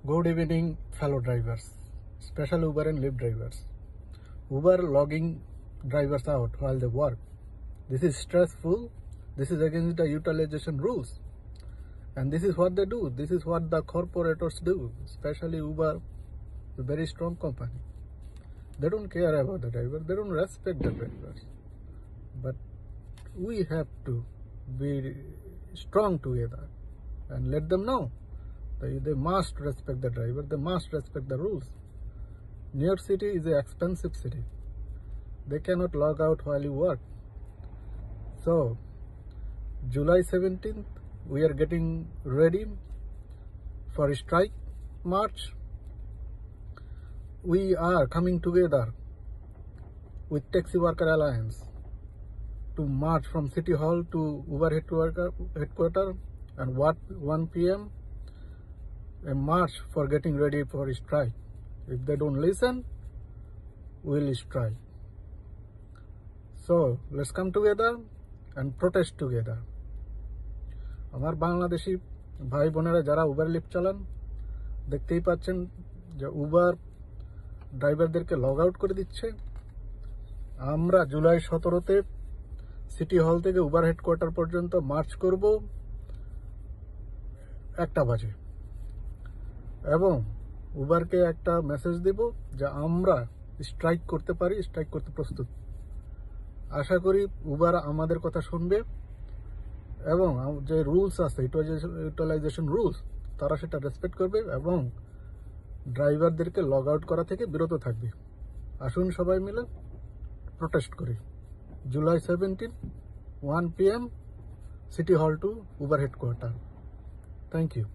Good evening, fellow drivers, especially Uber and Lyft drivers. Uber logging drivers out while they work. This is stressful. This is against the utilization rules. And this is what they do. This is what the corporators do, especially Uber, a very strong company. They don't care about the driver. They don't respect the drivers. But we have to be strong together and let them know. They must respect the driver. They must respect the rules. New York City is an expensive city. They cannot log out while you work. So, July 17th, we are getting ready for a strike march. We are coming together with Taxi Worker Alliance to march from City Hall to Uber headquarters and 1 p.m. a march for getting ready for a strike. If they don't listen, we'll strike. So let's come together and protest together. আমার বাংলাদেশি ভাই বোনেরা যারা Uber lift চালান দেখতেই পাচ্ছেন যে Uber ড্রাইভারদেরকে log out করে দিচ্ছে। আমরা জুলাই 17তে সিটি হল থেকে উবার হেডকোয়ার্টার পর্যন্ত মার্চ করব 1টা বাজে এবং উবারকে একটা মেসেজ দেব যে আমরা স্ট্রাইক করতে পারি, স্ট্রাইক করতে প্রস্তুত। আশা করি উবার আমাদের কথা শুনবে এবং যে রুলস আছে ইউটিলাইজেশন রুলস তারা সেটা রেসপেক্ট করবে এবং ড্রাইভারদেরকে লগ আউট করা থেকে বিরত থাকবে। আসুন সবাই মিলে প্রোটেস্ট করি। July 17, 1 p.m. City hall to Uber headquarter. Thank you.